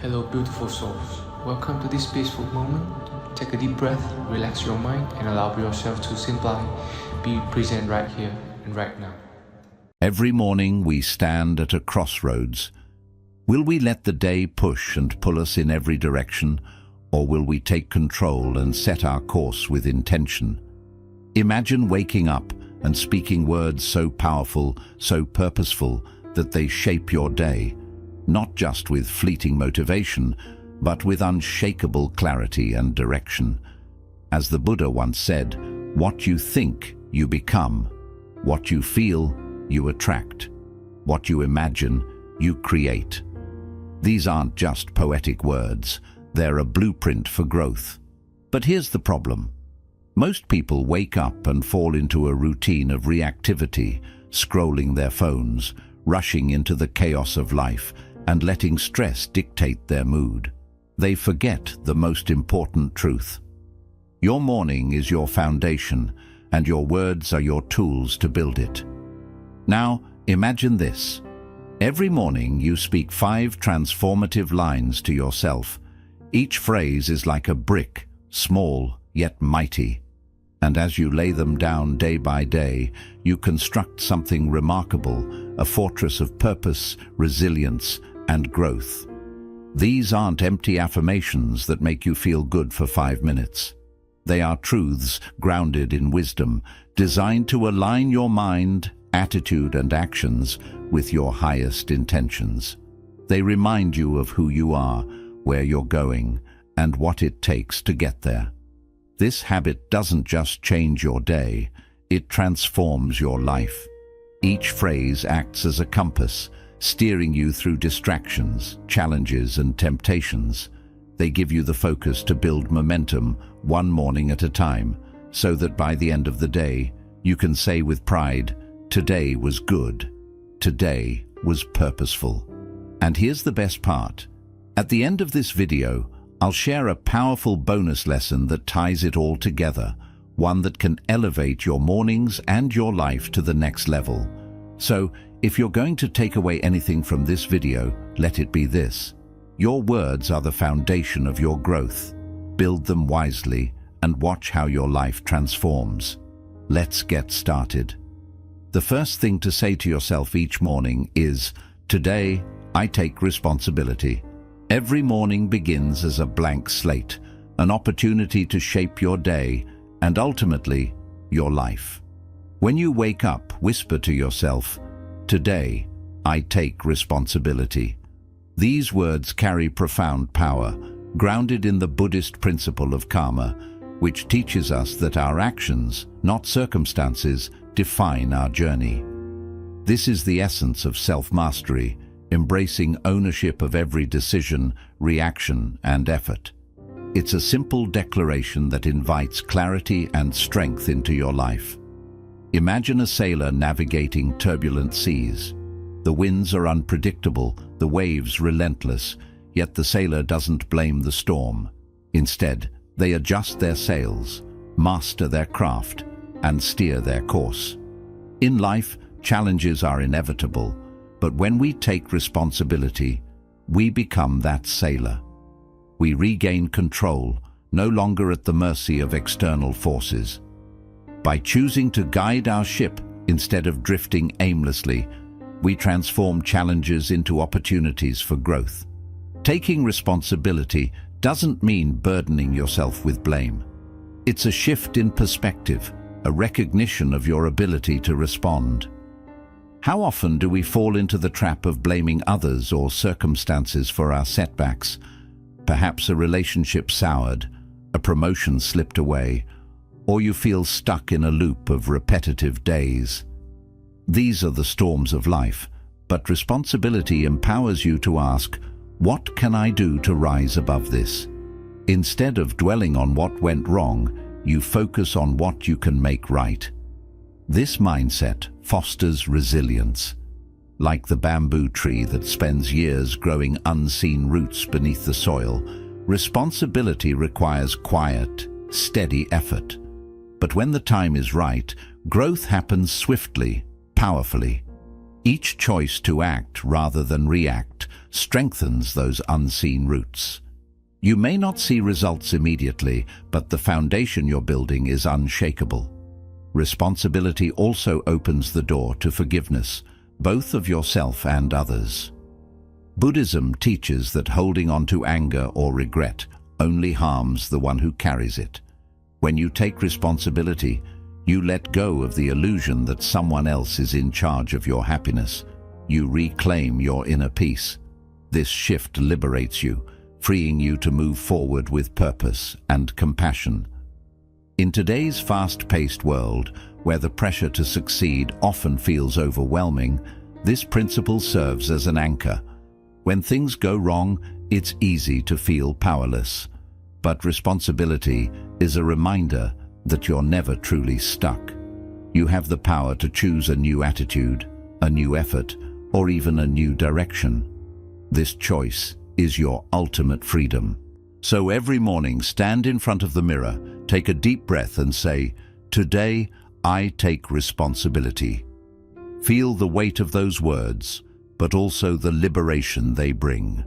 Hello, beautiful souls. Welcome to this peaceful moment. Take a deep breath, relax your mind, and allow yourself to simply be present right here and right now. Every morning we stand at a crossroads. Will we let the day push and pull us in every direction, or will we take control and set our course with intention? Imagine waking up and speaking words so powerful, so purposeful, that they shape your day, not just with fleeting motivation, but with unshakable clarity and direction. As the Buddha once said, what you think, you become. What you feel, you attract. What you imagine, you create. These aren't just poetic words, they're a blueprint for growth. But here's the problem. Most people wake up and fall into a routine of reactivity, scrolling their phones, rushing into the chaos of life, and letting stress dictate their mood. They forget the most important truth. Your morning is your foundation, and your words are your tools to build it. Now, imagine this. Every morning you speak 5 transformative lines to yourself. Each phrase is like a brick, small yet mighty. And as you lay them down day by day, you construct something remarkable, a fortress of purpose, resilience, and growth. These aren't empty affirmations that make you feel good for 5 minutes. They are truths grounded in wisdom, designed to align your mind, attitude, and actions with your highest intentions. They remind you of who you are, where you're going, and what it takes to get there. This habit doesn't just change your day, it transforms your life. Each phrase acts as a compass, steering you through distractions, challenges, and temptations. They give you the focus to build momentum one morning at a time, so that by the end of the day, you can say with pride, today was good, today was purposeful. And here's the best part. At the end of this video, I'll share a powerful bonus lesson that ties it all together, one that can elevate your mornings and your life to the next level. So, if you're going to take away anything from this video, let it be this. Your words are the foundation of your growth. Build them wisely and watch how your life transforms. Let's get started. The first thing to say to yourself each morning is, today, I take responsibility. Every morning begins as a blank slate, an opportunity to shape your day and ultimately, your life. When you wake up, whisper to yourself, today, I take responsibility. These words carry profound power, grounded in the Buddhist principle of karma, which teaches us that our actions, not circumstances, define our journey. This is the essence of self-mastery, embracing ownership of every decision, reaction, and effort. It's a simple declaration that invites clarity and strength into your life. Imagine a sailor navigating turbulent seas. The winds are unpredictable, the waves relentless, yet the sailor doesn't blame the storm. Instead, they adjust their sails, master their craft, and steer their course. In life, challenges are inevitable, but when we take responsibility, we become that sailor. We regain control, no longer at the mercy of external forces. By choosing to guide our ship instead of drifting aimlessly, we transform challenges into opportunities for growth. Taking responsibility doesn't mean burdening yourself with blame. It's a shift in perspective, a recognition of your ability to respond. How often do we fall into the trap of blaming others or circumstances for our setbacks? Perhaps a relationship soured, a promotion slipped away, or you feel stuck in a loop of repetitive days. These are the storms of life, but responsibility empowers you to ask, what can I do to rise above this? Instead of dwelling on what went wrong, you focus on what you can make right. This mindset fosters resilience. Like the bamboo tree that spends years growing unseen roots beneath the soil, responsibility requires quiet, steady effort. But when the time is right, growth happens swiftly, powerfully. Each choice to act rather than react strengthens those unseen roots. You may not see results immediately, but the foundation you're building is unshakable. Responsibility also opens the door to forgiveness, both of yourself and others. Buddhism teaches that holding on to anger or regret only harms the one who carries it. When you take responsibility, you let go of the illusion that someone else is in charge of your happiness. You reclaim your inner peace. This shift liberates you, freeing you to move forward with purpose and compassion. In today's fast-paced world, where the pressure to succeed often feels overwhelming, this principle serves as an anchor. When things go wrong, it's easy to feel powerless. But responsibility is a reminder that you're never truly stuck. You have the power to choose a new attitude, a new effort, or even a new direction. This choice is your ultimate freedom. So every morning, stand in front of the mirror, take a deep breath and say, "Today, I take responsibility." Feel the weight of those words, but also the liberation they bring.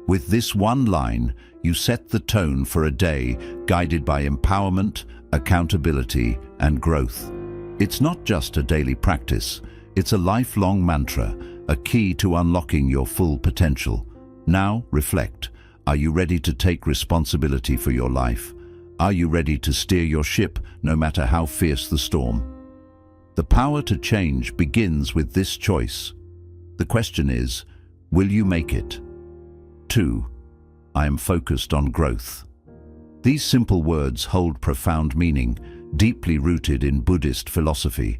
With this one line, you set the tone for a day guided by empowerment, accountability, and growth. It's not just a daily practice, it's a lifelong mantra, a key to unlocking your full potential. Now, reflect. Are you ready to take responsibility for your life? Are you ready to steer your ship, no matter how fierce the storm? The power to change begins with this choice. The question is, will you make it? 2. I am focused on growth. These simple words hold profound meaning, deeply rooted in Buddhist philosophy.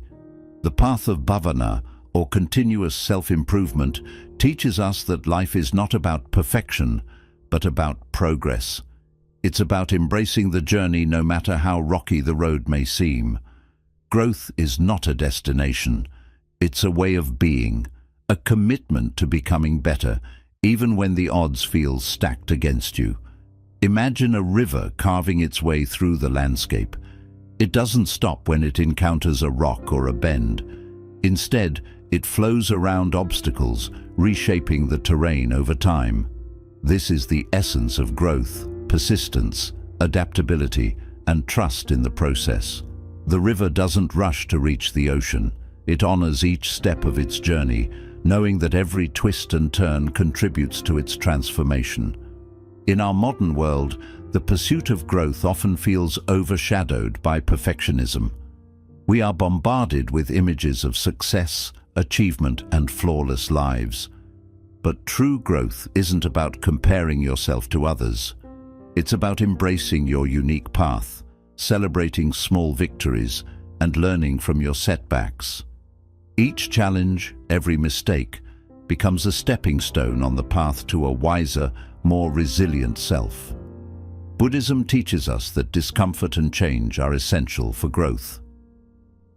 The path of bhavana, or continuous self-improvement, teaches us that life is not about perfection, but about progress. It's about embracing the journey no matter how rocky the road may seem. Growth is not a destination. It's a way of being, a commitment to becoming better, even when the odds feel stacked against you. Imagine a river carving its way through the landscape. It doesn't stop when it encounters a rock or a bend. Instead, it flows around obstacles, reshaping the terrain over time. This is the essence of growth: persistence, adaptability, and trust in the process. The river doesn't rush to reach the ocean. It honors each step of its journey, knowing that every twist and turn contributes to its transformation. In our modern world, the pursuit of growth often feels overshadowed by perfectionism. We are bombarded with images of success, achievement, and flawless lives. But true growth isn't about comparing yourself to others. It's about embracing your unique path, celebrating small victories, and learning from your setbacks. Each challenge, every mistake, becomes a stepping stone on the path to a wiser, more resilient self. Buddhism teaches us that discomfort and change are essential for growth.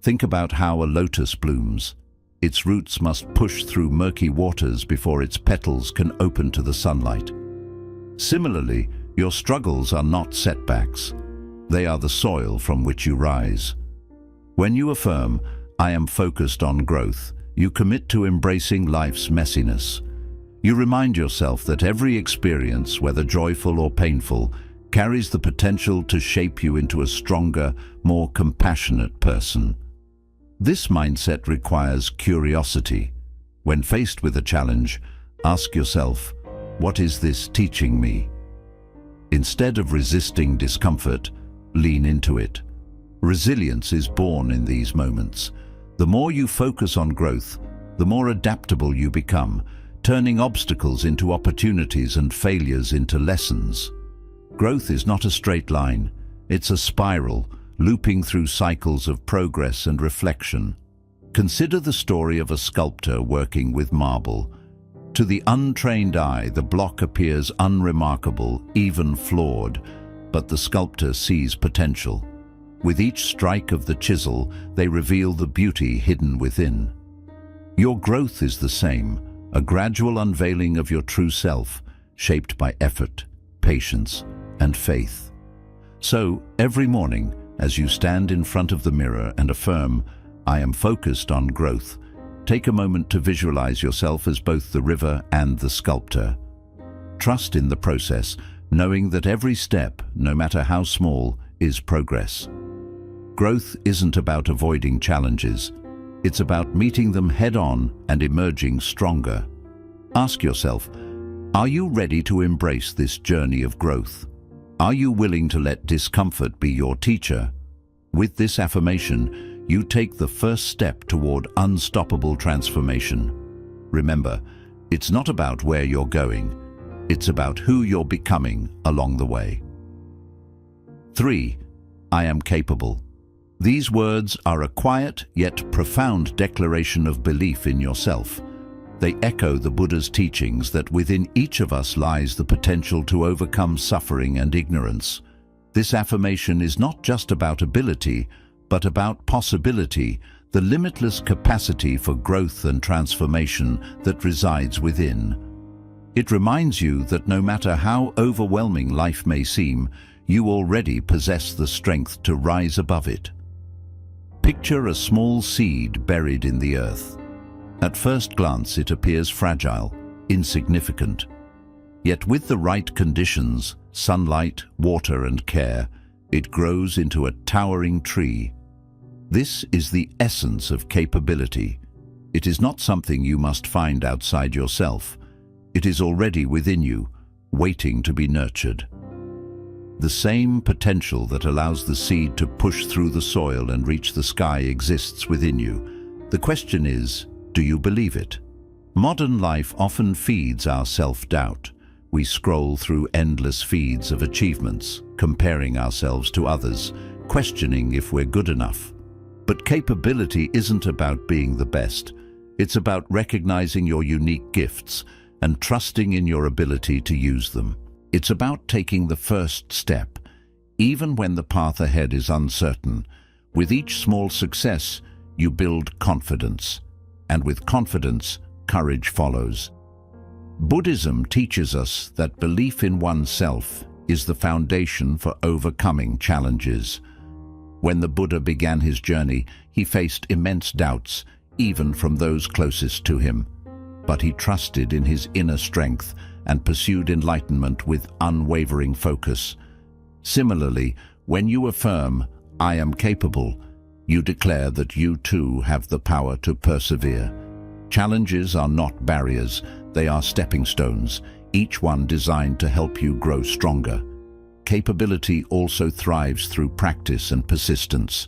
Think about how a lotus blooms. Its roots must push through murky waters before its petals can open to the sunlight. Similarly, your struggles are not setbacks. They are the soil from which you rise. When you affirm, "I am focused on growth," you commit to embracing life's messiness. You remind yourself that every experience, whether joyful or painful, carries the potential to shape you into a stronger, more compassionate person. This mindset requires curiosity. When faced with a challenge, ask yourself, what is this teaching me? Instead of resisting discomfort, lean into it. Resilience is born in these moments. The more you focus on growth, the more adaptable you become, turning obstacles into opportunities and failures into lessons. Growth is not a straight line. It's a spiral, looping through cycles of progress and reflection. Consider the story of a sculptor working with marble. To the untrained eye, the block appears unremarkable, even flawed, but the sculptor sees potential. With each strike of the chisel, they reveal the beauty hidden within. Your growth is the same, a gradual unveiling of your true self, shaped by effort, patience, and faith. So, every morning, as you stand in front of the mirror and affirm, "I am focused on growth," Take a moment to visualize yourself as both the river and the sculptor. Trust in the process, knowing that every step, no matter how small, is progress. Growth isn't about avoiding challenges. It's about meeting them head-on and emerging stronger. Ask yourself, are you ready to embrace this journey of growth? Are you willing to let discomfort be your teacher? With this affirmation, you take the first step toward unstoppable transformation. Remember, it's not about where you're going. It's about who you're becoming along the way. 3. I am capable. These words are a quiet yet profound declaration of belief in yourself. They echo the Buddha's teachings that within each of us lies the potential to overcome suffering and ignorance. This affirmation is not just about ability, but about possibility, the limitless capacity for growth and transformation that resides within. It reminds you that no matter how overwhelming life may seem, you already possess the strength to rise above it. Picture a small seed buried in the earth. At first glance, it appears fragile, insignificant. Yet with the right conditions, sunlight, water, and care, it grows into a towering tree. This is the essence of capability. It is not something you must find outside yourself. It is already within you, waiting to be nurtured. The same potential that allows the seed to push through the soil and reach the sky exists within you. The question is, do you believe it? Modern life often feeds our self-doubt. We scroll through endless feeds of achievements, comparing ourselves to others, questioning if we're good enough. But capability isn't about being the best. It's about recognizing your unique gifts and trusting in your ability to use them. It's about taking the first step, even when the path ahead is uncertain. With each small success, you build confidence, and with confidence, courage follows. Buddhism teaches us that belief in oneself is the foundation for overcoming challenges. When the Buddha began his journey, he faced immense doubts, even from those closest to him. But he trusted in his inner strength and pursued enlightenment with unwavering focus. Similarly, when you affirm, "I am capable," you declare that you too have the power to persevere. Challenges are not barriers, they are stepping stones, each one designed to help you grow stronger. Capability also thrives through practice and persistence.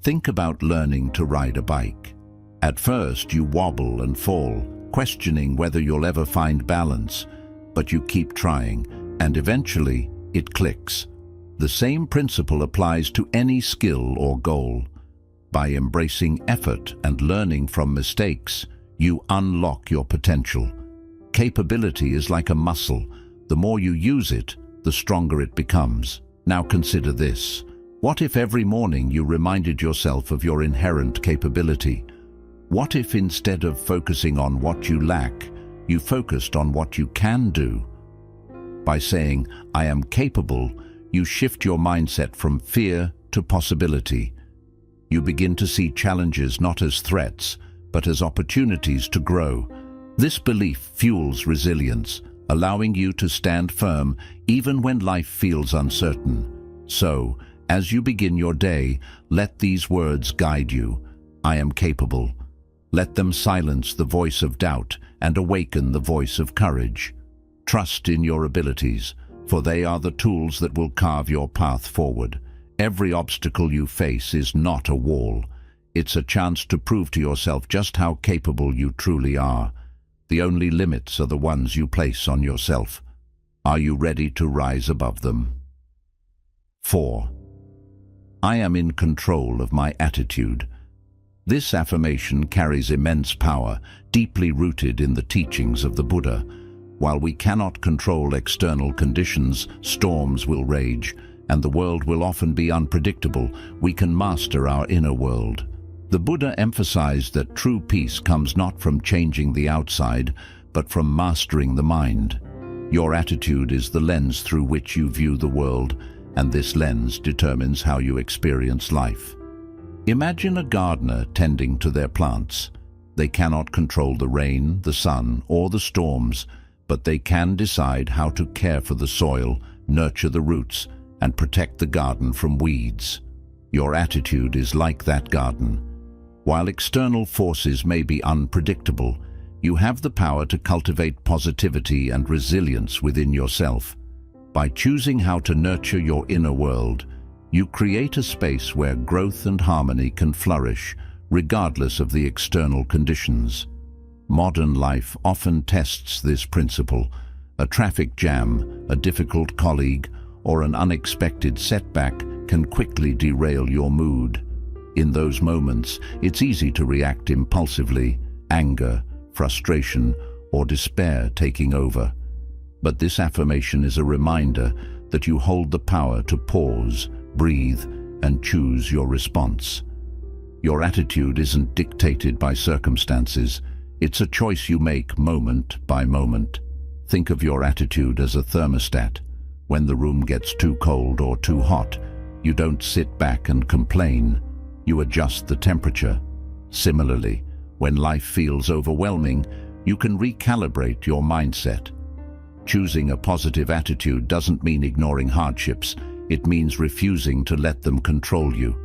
Think about learning to ride a bike. At first, you wobble and fall, questioning whether you'll ever find balance, but you keep trying, and eventually it clicks. The same principle applies to any skill or goal. By embracing effort and learning from mistakes, you unlock your potential. Capability is like a muscle. The more you use it, the stronger it becomes. Now consider this. What if every morning you reminded yourself of your inherent capability? What if instead of focusing on what you lack, you focused on what you can do? By saying, "I am capable," you shift your mindset from fear to possibility. You begin to see challenges not as threats, but as opportunities to grow. This belief fuels resilience, allowing you to stand firm even when life feels uncertain. So, as you begin your day, let these words guide you. "I am capable." Let them silence the voice of doubt and awaken the voice of courage. Trust in your abilities, for they are the tools that will carve your path forward. Every obstacle you face is not a wall. It's a chance to prove to yourself just how capable you truly are. The only limits are the ones you place on yourself. Are you ready to rise above them? 4. I am in control of my attitude. This affirmation carries immense power, deeply rooted in the teachings of the Buddha. While we cannot control external conditions, storms will rage, and the world will often be unpredictable, we can master our inner world. The Buddha emphasized that true peace comes not from changing the outside, but from mastering the mind. Your attitude is the lens through which you view the world, and this lens determines how you experience life. Imagine a gardener tending to their plants. They cannot control the rain, the sun, or the storms, but they can decide how to care for the soil, nurture the roots, and protect the garden from weeds. Your attitude is like that garden. While external forces may be unpredictable, you have the power to cultivate positivity and resilience within yourself. By choosing how to nurture your inner world, you create a space where growth and harmony can flourish, regardless of the external conditions. Modern life often tests this principle. A traffic jam, a difficult colleague, or an unexpected setback can quickly derail your mood. In those moments, it's easy to react impulsively, anger, frustration, or despair taking over. But this affirmation is a reminder that you hold the power to pause, breathe, and choose your response. Your attitude isn't dictated by circumstances. It's a choice you make moment by moment. Think of your attitude as a thermostat. When the room gets too cold or too hot, you don't sit back and complain. You adjust the temperature. Similarly, when life feels overwhelming, you can recalibrate your mindset. Choosing a positive attitude doesn't mean ignoring hardships. It means refusing to let them control you.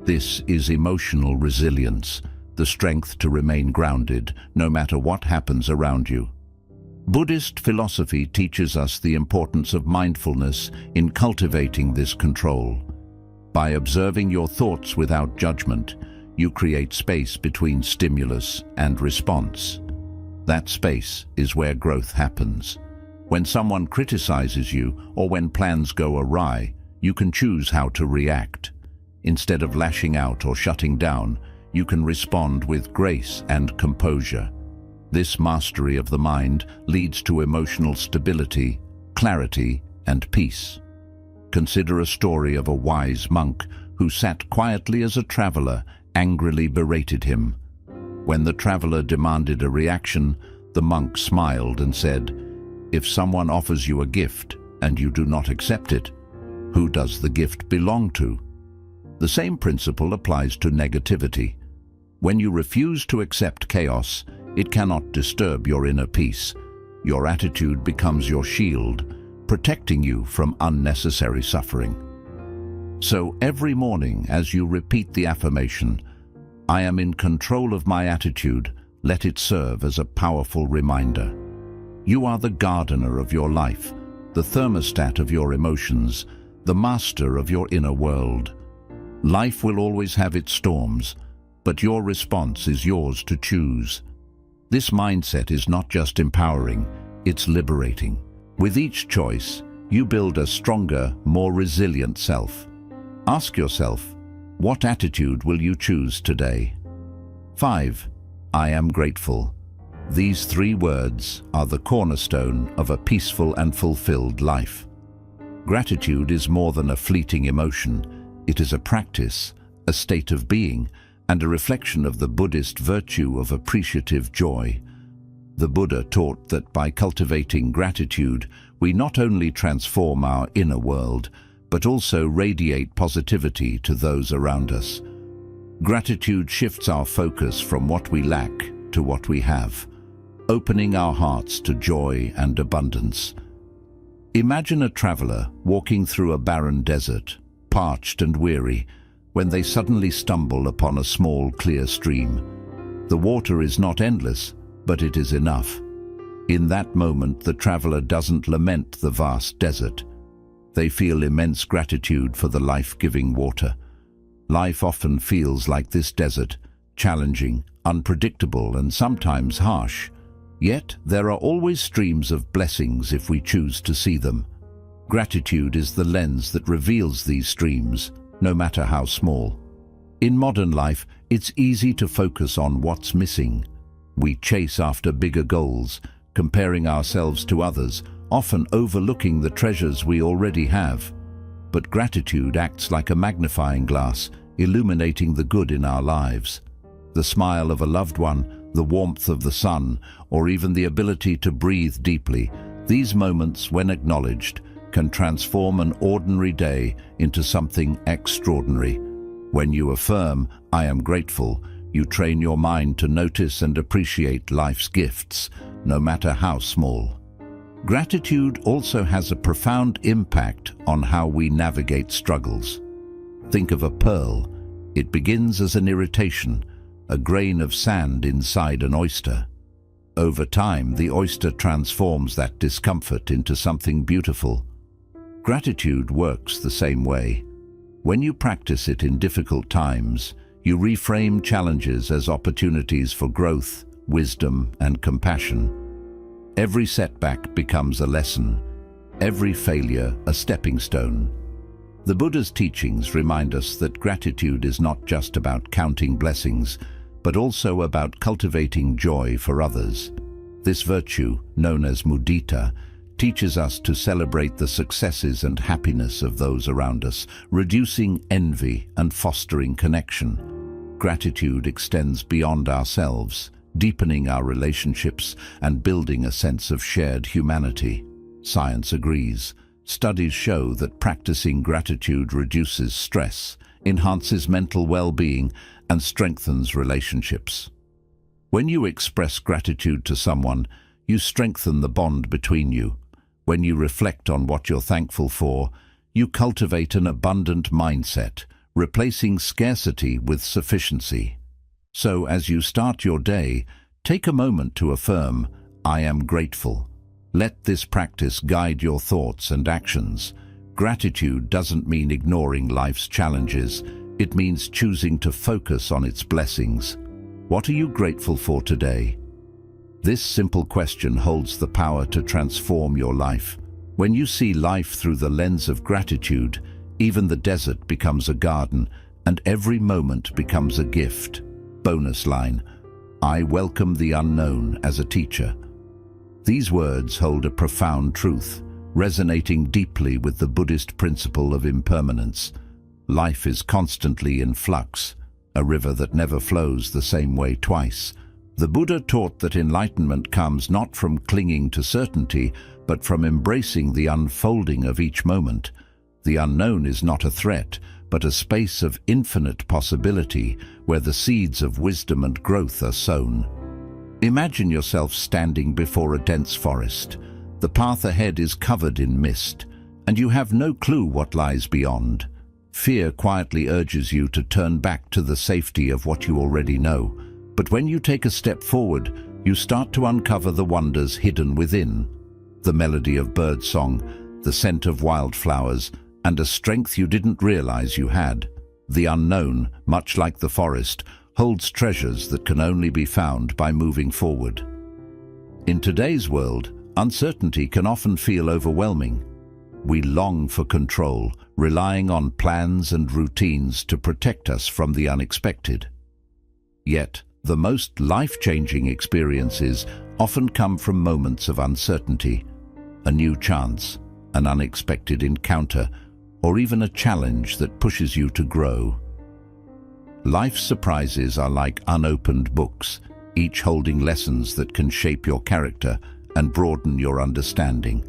This is emotional resilience, the strength to remain grounded no matter what happens around you. Buddhist philosophy teaches us the importance of mindfulness in cultivating this control. By observing your thoughts without judgment, you create space between stimulus and response. That space is where growth happens. When someone criticizes you or when plans go awry, you can choose how to react. Instead of lashing out or shutting down, you can respond with grace and composure. This mastery of the mind leads to emotional stability, clarity, and peace. Consider a story of a wise monk who sat quietly as a traveler angrily berated him. When the traveler demanded a reaction, the monk smiled and said, "If someone offers you a gift and you do not accept it, who does the gift belong to?" The same principle applies to negativity. When you refuse to accept chaos, it cannot disturb your inner peace. Your attitude becomes your shield, protecting you from unnecessary suffering. So every morning as you repeat the affirmation, "I am in control of my attitude," let it serve as a powerful reminder. You are the gardener of your life, the thermostat of your emotions, the master of your inner world. Life will always have its storms, but your response is yours to choose. This mindset is not just empowering, it's liberating. With each choice, you build a stronger, more resilient self. Ask yourself, what attitude will you choose today? 5. I am grateful. These 3 words are the cornerstone of a peaceful and fulfilled life. Gratitude is more than a fleeting emotion. It is a practice, a state of being, and a reflection of the Buddhist virtue of appreciative joy. The Buddha taught that by cultivating gratitude, we not only transform our inner world, but also radiate positivity to those around us. Gratitude shifts our focus from what we lack to what we have, opening our hearts to joy and abundance. Imagine a traveler walking through a barren desert, parched and weary, when they suddenly stumble upon a small, clear stream. The water is not endless, but it is enough. In that moment, the traveler doesn't lament the vast desert. They feel immense gratitude for the life-giving water. Life often feels like this desert, challenging, unpredictable, and sometimes harsh. Yet, there are always streams of blessings if we choose to see them. Gratitude is the lens that reveals these streams, no matter how small. In modern life, it's easy to focus on what's missing. We chase after bigger goals, comparing ourselves to others, often overlooking the treasures we already have. But gratitude acts like a magnifying glass, illuminating the good in our lives. The smile of a loved one, the warmth of the sun, or even the ability to breathe deeply, these moments, when acknowledged, can transform an ordinary day into something extraordinary. When you affirm, "I am grateful," You train your mind to notice and appreciate life's gifts, no matter how small. Gratitude also has a profound impact on how we navigate struggles. Think of a pearl. It begins as an irritation, a grain of sand inside an oyster. Over time, the oyster transforms that discomfort into something beautiful. Gratitude works the same way. When you practice it in difficult times, you reframe challenges as opportunities for growth, wisdom, and compassion. Every setback becomes a lesson, every failure a stepping stone. The Buddha's teachings remind us that gratitude is not just about counting blessings, but also about cultivating joy for others. This virtue, known as mudita, teaches us to celebrate the successes and happiness of those around us, reducing envy and fostering connection. Gratitude extends beyond ourselves, deepening our relationships and building a sense of shared humanity. Science agrees. Studies show that practicing gratitude reduces stress, enhances mental well-being, and strengthens relationships. When you express gratitude to someone, you strengthen the bond between you. When you reflect on what you're thankful for, you cultivate an abundant mindset, replacing scarcity with sufficiency. So as you start your day, take a moment to affirm, "I am grateful." Let this practice guide your thoughts and actions. Gratitude doesn't mean ignoring life's challenges. It means choosing to focus on its blessings. What are you grateful for today? This simple question holds the power to transform your life. When you see life through the lens of gratitude, even the desert becomes a garden, and every moment becomes a gift. Bonus line: I welcome the unknown as a teacher. These words hold a profound truth, resonating deeply with the Buddhist principle of impermanence. Life is constantly in flux, a river that never flows the same way twice. The Buddha taught that enlightenment comes not from clinging to certainty, but from embracing the unfolding of each moment. The unknown is not a threat, but a space of infinite possibility where the seeds of wisdom and growth are sown. Imagine yourself standing before a dense forest. The path ahead is covered in mist, and you have no clue what lies beyond. Fear quietly urges you to turn back to the safety of what you already know. But when you take a step forward, you start to uncover the wonders hidden within. The melody of birdsong, the scent of wildflowers, and a strength you didn't realize you had. The unknown, much like the forest, holds treasures that can only be found by moving forward. In today's world, uncertainty can often feel overwhelming. We long for control, relying on plans and routines to protect us from the unexpected. Yet, the most life-changing experiences often come from moments of uncertainty, a new chance, an unexpected encounter, or even a challenge that pushes you to grow. Life's surprises are like unopened books, each holding lessons that can shape your character and broaden your understanding.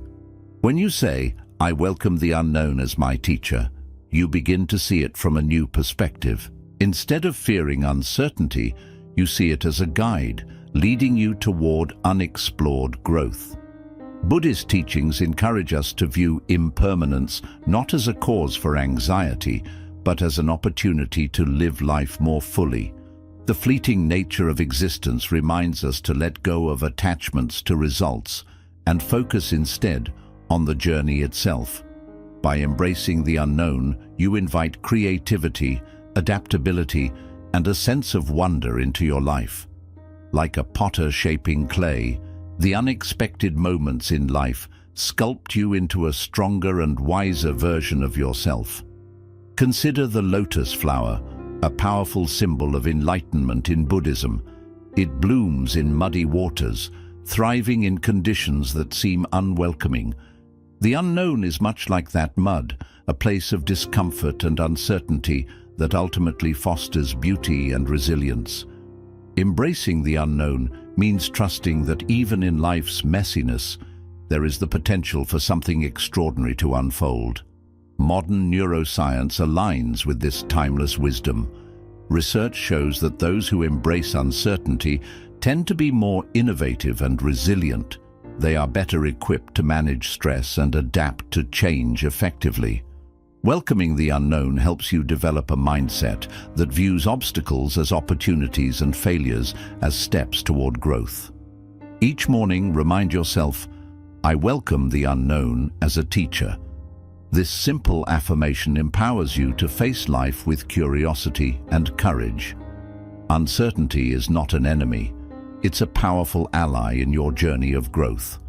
When you say, "I welcome the unknown as my teacher," you begin to see it from a new perspective. Instead of fearing uncertainty, you see it as a guide, leading you toward unexplored growth. Buddhist teachings encourage us to view impermanence not as a cause for anxiety, but as an opportunity to live life more fully. The fleeting nature of existence reminds us to let go of attachments to results and focus instead on the journey itself. By embracing the unknown, you invite creativity, adaptability, and a sense of wonder into your life. Like a potter shaping clay, the unexpected moments in life sculpt you into a stronger and wiser version of yourself. Consider the lotus flower, a powerful symbol of enlightenment in Buddhism. It blooms in muddy waters, thriving in conditions that seem unwelcoming. The unknown is much like that mud, a place of discomfort and uncertainty that ultimately fosters beauty and resilience. Embracing the unknown means trusting that even in life's messiness, there is the potential for something extraordinary to unfold. Modern neuroscience aligns with this timeless wisdom. Research shows that those who embrace uncertainty tend to be more innovative and resilient. They are better equipped to manage stress and adapt to change effectively. Welcoming the unknown helps you develop a mindset that views obstacles as opportunities and failures as steps toward growth. Each morning, remind yourself, "I welcome the unknown as a teacher." This simple affirmation empowers you to face life with curiosity and courage. Uncertainty is not an enemy. It's a powerful ally in your journey of growth.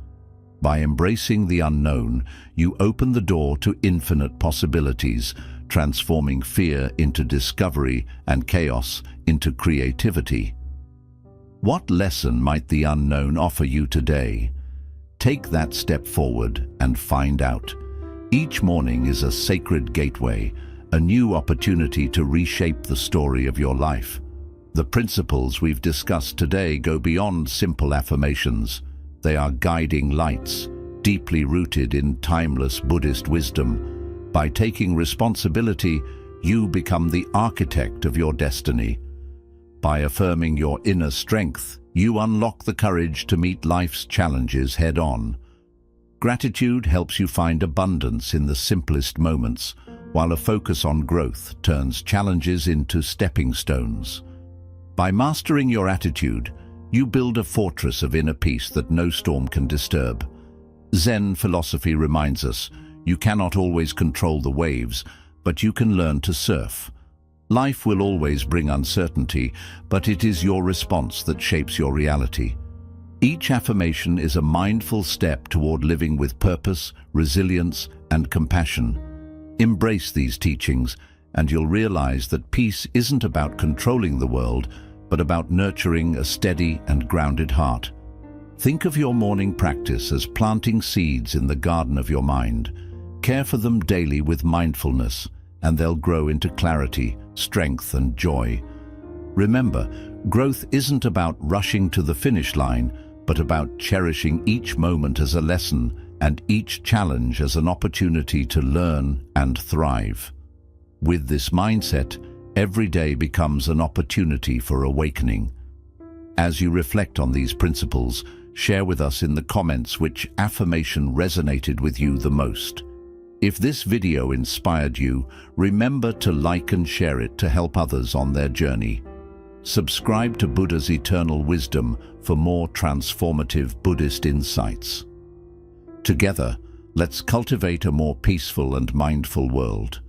By embracing the unknown, you open the door to infinite possibilities, transforming fear into discovery and chaos into creativity. What lesson might the unknown offer you today? Take that step forward and find out. Each morning is a sacred gateway, a new opportunity to reshape the story of your life. The principles we've discussed today go beyond simple affirmations. They are guiding lights, deeply rooted in timeless Buddhist wisdom. By taking responsibility, you become the architect of your destiny. By affirming your inner strength, you unlock the courage to meet life's challenges head-on. Gratitude helps you find abundance in the simplest moments, while a focus on growth turns challenges into stepping stones. By mastering your attitude, you build a fortress of inner peace that no storm can disturb. Zen philosophy reminds us, you cannot always control the waves, but you can learn to surf. Life will always bring uncertainty, but it is your response that shapes your reality. Each affirmation is a mindful step toward living with purpose, resilience, and compassion. Embrace these teachings, and you'll realize that peace isn't about controlling the world, but about nurturing a steady and grounded heart. Think of your morning practice as planting seeds in the garden of your mind. Care for them daily with mindfulness, and they'll grow into clarity, strength, and joy. Remember, growth isn't about rushing to the finish line, but about cherishing each moment as a lesson and each challenge as an opportunity to learn and thrive. With this mindset, every day becomes an opportunity for awakening. As you reflect on these principles, share with us in the comments which affirmation resonated with you the most. If this video inspired you, remember to like and share it to help others on their journey. Subscribe to Buddha's Eternal Wisdom for more transformative Buddhist insights. Together, let's cultivate a more peaceful and mindful world.